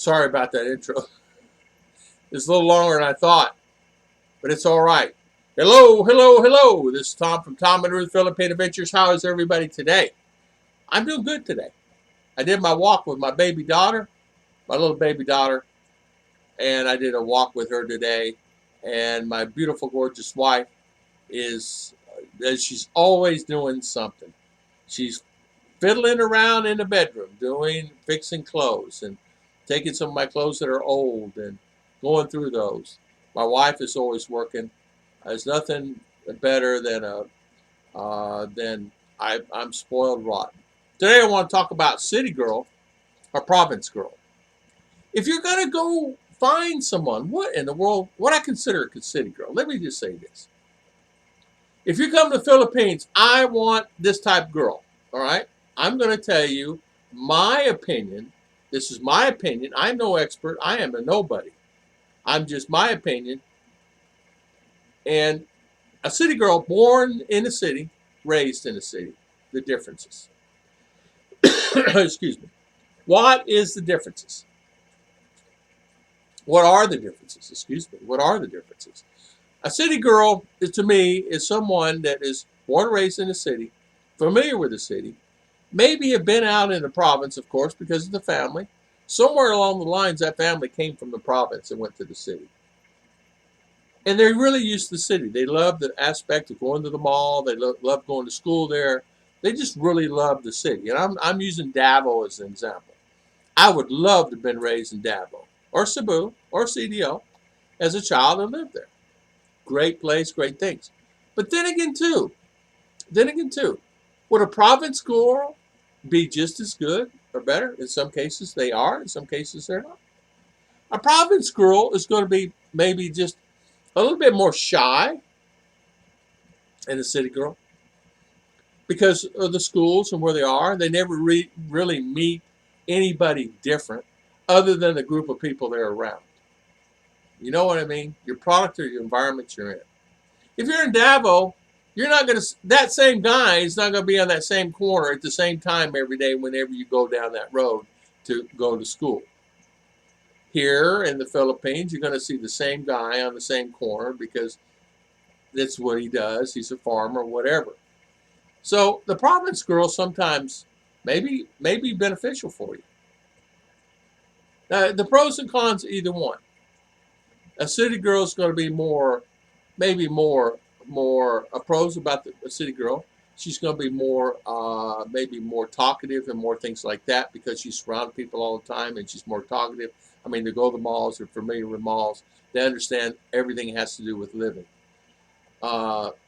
Sorry about that intro. It's a little longer than I thought, but it's all right. Hello, hello, hello. This is Tom from Tom and Ruth Philippine Adventures. How is everybody today? I'm doing good today. I did my walk with my baby daughter, my little baby daughter, and I did a walk with her today. And my beautiful, gorgeous wife is, she's always doing something. She's fiddling around in the bedroom, fixing clothes and taking some of my clothes that are old and going through those. My wife is always working. There's nothing better than I'm spoiled rotten. Today I want to talk about city girl or province girl. If you're gonna go find someone, what in the world? What I consider a city girl? Let me just say this: if you come to the Philippines, I want this type of girl. All right, I'm going to tell you my opinion. This is my opinion. I'm no expert. I am a nobody. I'm just my opinion. And a city girl born in a city, raised in a city, the differences. Excuse me. What is the differences? What are the differences? Excuse me. What are the differences? A city girl, to me, is someone that is born and raised in a city, familiar with the city, maybe have been out in the province, of course, because of the family. Somewhere along the lines, that family came from the province and went to the city. And they really used the city. They loved the aspect of going to the mall. They loved going to school there. They just really loved the city. And I'm using Davao as an example. I would love to have been raised in Davao or Cebu or CDO as a child and lived there. Great place, great things. But then again too, would a province girl be just as good or better? In some cases they are, in some cases they're not. A province girl is going to be maybe just a little bit more shy than a city girl because of the schools and where they are. They never really meet anybody different other than the group of people they're around. You know what I mean? Your product or your environment you're in. If you're in Davao, you're not going to, that same guy is not going to be on that same corner at the same time every day whenever you go down that road to go to school. Here in the Philippines, you're going to see the same guy on the same corner because that's what he does. He's a farmer, whatever. So the province girl sometimes may be beneficial for you. The pros and cons of either one. A city girl is going to be maybe more pros about the city girl. She's going to be maybe more talkative and more things like that because she's surrounded people all the time and she's more talkative. I mean, they go to the malls, they're familiar with malls. They understand everything has to do with living.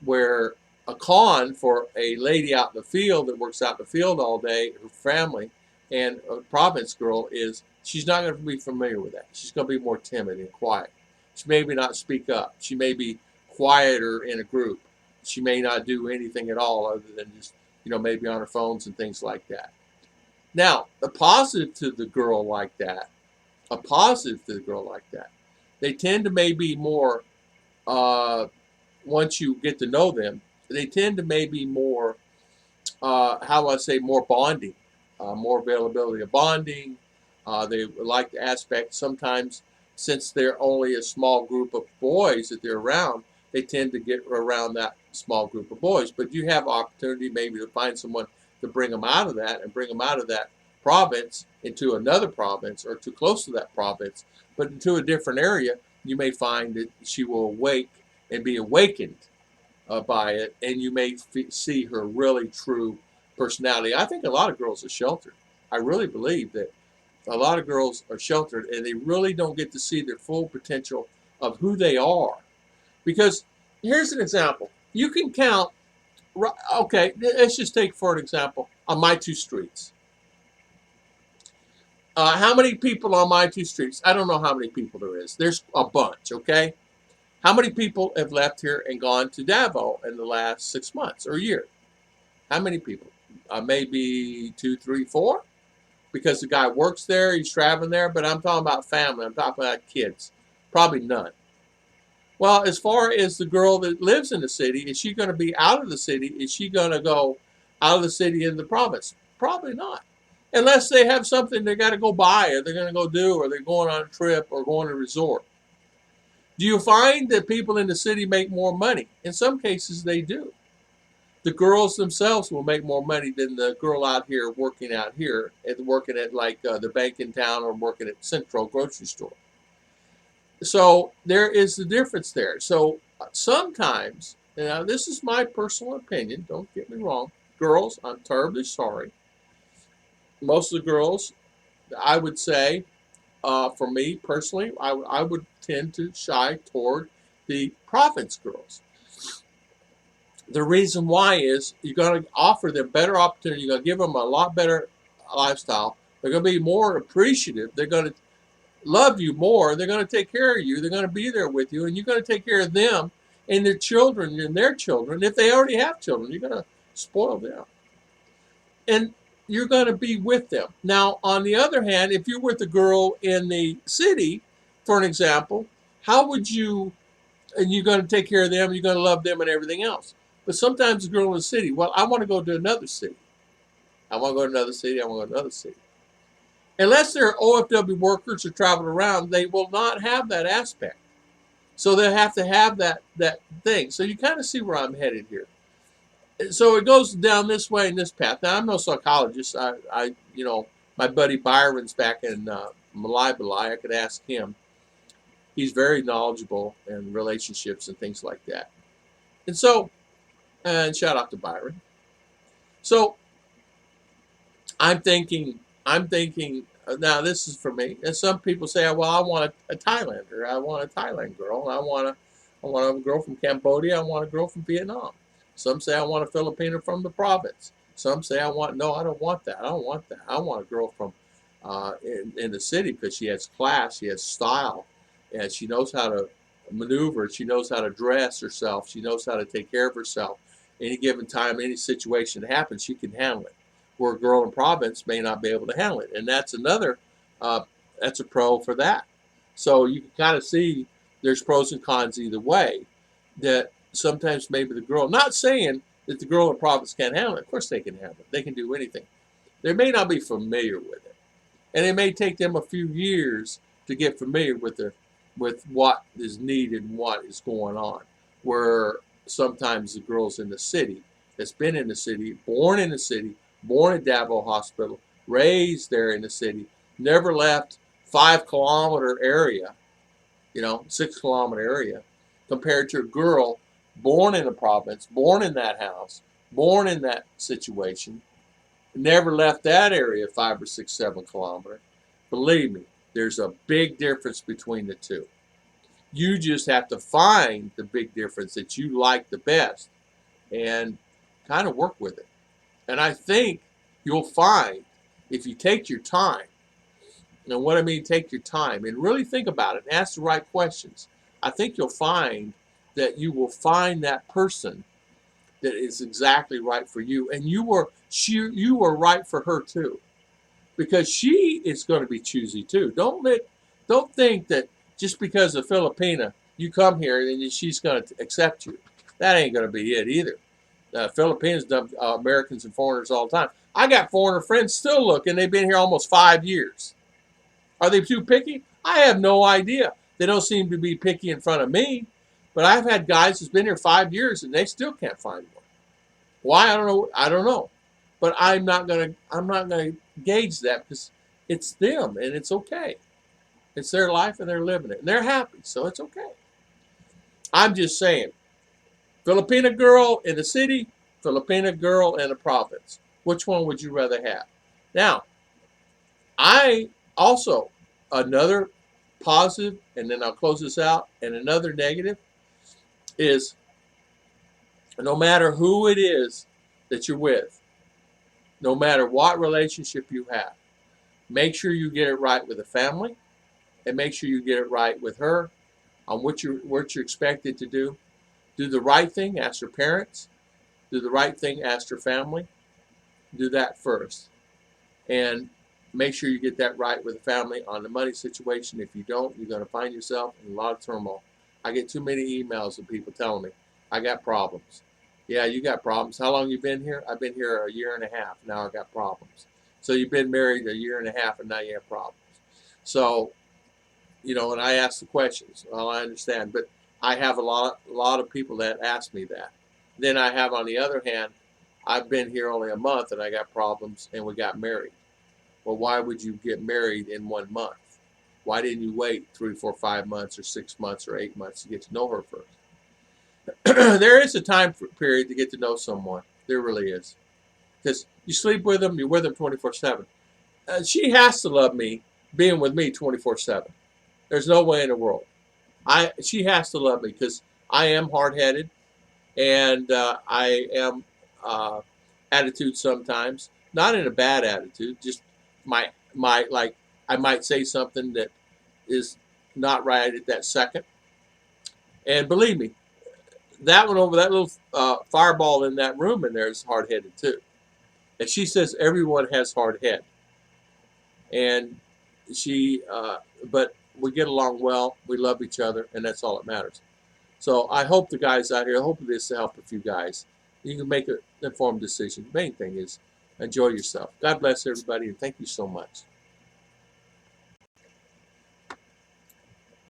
Where a con for a lady out in the field that works out in the field all day, her family, and a province girl is she's not going to be familiar with that. She's going to be more timid and quiet. She maybe not speak up. She may be quieter in a group. She may not do anything at all other than just, maybe on her phones and things like that. Now, a positive to the girl like that, they tend to maybe more, once you get to know them, they tend to maybe more, more bonding, more availability of bonding. They like the aspect sometimes, since they're only a small group of boys that they're around, they tend to get around that small group of boys. But you have opportunity maybe to find someone to bring them out of that and bring them out of that province into another province or too close to that province, but into a different area. You may find that she will awake and be awakened by it, and you may see her really true personality. I think a lot of girls are sheltered. I really believe that a lot of girls are sheltered and they really don't get to see their full potential of who they are. Because here's an example. You can count, okay, let's just take for an example on my two streets. How many people on my two streets? I don't know how many people there is. There's a bunch, okay? How many people have left here and gone to Davao in the last 6 months or a year? How many people? Maybe 2, 3, 4? Because the guy works there, he's traveling there, but I'm talking about family, I'm talking about kids. Probably none. Well, as far as the girl that lives in the city, is she going to be out of the city? Is she going to go out of the city into the province? Probably not. unless they have something they got to go buy or they're going to go do or they're going on a trip or going to a resort. Do you find that people in the city make more money? In some cases, they do. The girls themselves will make more money than the girl out here working out here, working at like the bank in town or working at Central grocery store. So there is the difference there. So sometimes, now this is my personal opinion, don't get me wrong, girls, I'm terribly sorry. Most of the girls, I would say, for me personally, I would tend to shy toward the Provence girls. The reason why is you're going to offer them better opportunity. You're going to give them a lot better lifestyle. They're going to be more appreciative. They're going to love you more. They're going to take care of you. They're going to be there with you, and you're going to take care of them and their children and their children. If they already have children, you're going to spoil them, and you're going to be with them. Now, on the other hand, if you're with a girl in the city, for an example, how would you? And you're going to take care of them. You're going to love them and everything else. But sometimes a girl in the city, well, I want to go to another city. I want to go to another city. I want to go to another city. Unless they're OFW workers or traveling around, they will not have that aspect. So they have to have that thing. So you kind of see where I'm headed here. So it goes down this way and this path. Now I'm no psychologist. My buddy Byron's back in Alibaba. I could ask him. He's very knowledgeable in relationships and things like that. And so, and shout out to Byron. So I'm thinking, now this is for me. And some people say, well, I want a Thailander. I want a Thailand girl. I want a girl from Cambodia. I want a girl from Vietnam. Some say I want a Filipino from the Provence. Some say no, I don't want that. I don't want that. I want a girl from in the city because she has class, she has style, and she knows how to maneuver. She knows how to dress herself. She knows how to take care of herself. Any given time, any situation that happens, she can handle it. Where a girl in Provence may not be able to handle it, and that's that's a pro for that. So you can kind of see there's pros and cons either way. That sometimes maybe the girl, not saying that the girl in Provence can't handle it. Of course they can handle it. They can do anything. They may not be familiar with it, and it may take them a few years to get familiar with what is needed and what is going on. Where sometimes the girls in the city that's been in the city, born at Davao Hospital, raised there in the city, never left 5 kilometer area, 6 kilometer area, compared to a girl born in the province, born in that house, born in that situation, never left that area 5 or 6, 7 kilometers. Believe me, there's a big difference between the two. You just have to find the big difference that you like the best and kind of work with it. And I think you'll find if you take your time, and what I mean take your time and really think about it and ask the right questions, I think you'll find that you will find that person that is exactly right for you. And you were right for her too. Because she is going to be choosy too. Don't think that just because of Filipina, you come here and she's going to accept you. That ain't going to be it either. Filipinos dump Americans and foreigners all the time. I got foreigner friends still looking. They've been here almost 5 years. Are they too picky? I have no idea. They don't seem to be picky in front of me. But I've had guys who's been here 5 years and they still can't find one. Why? I don't know. I don't know. But I'm not gonna gauge that because it's them and it's okay. It's their life and they're living it and they're happy, so it's okay. I'm just saying, Filipina girl in the city, Filipina girl in the province. Which one would you rather have? Now, I also, another positive, and then I'll close this out, and another negative is no matter who it is that you're with, no matter what relationship you have, make sure you get it right with the family and make sure you get it right with her on what you're expected to do. Do the right thing, ask her parents. Do the right thing, ask her family. Do that first. And make sure you get that right with the family on the money situation. If you don't, you're going to find yourself in a lot of turmoil. I get too many emails of people telling me, I got problems. Yeah, you got problems. How long you been here? I've been here a year and a half. Now I got problems. So you've been married a year and a half and now you have problems. So, and I ask the questions. Well, I understand, but I have a lot of people that ask me that. Then I have, on the other hand, I've been here only a month and I got problems and we got married. Well, why would you get married in 1 month? Why didn't you wait 3, 4, 5 months or 6 months or 8 months to get to know her first? There is a time period to get to know someone. There really is. Because you sleep with them, you're with them 24/7. She has to love me, being with me 24/7. There's no way in the world. She has to love me because I am hard headed and I am attitude sometimes. Not in a bad attitude, just my like I might say something that is not right at that second. And believe me, that one over that little fireball in that room in there is hard headed too. And she says everyone has hard head. And but we get along well. We love each other, and that's all that matters. So I hope the guys out here, I hope this will help a few guys. You can make an informed decision. The main thing is enjoy yourself. God bless everybody, and thank you so much.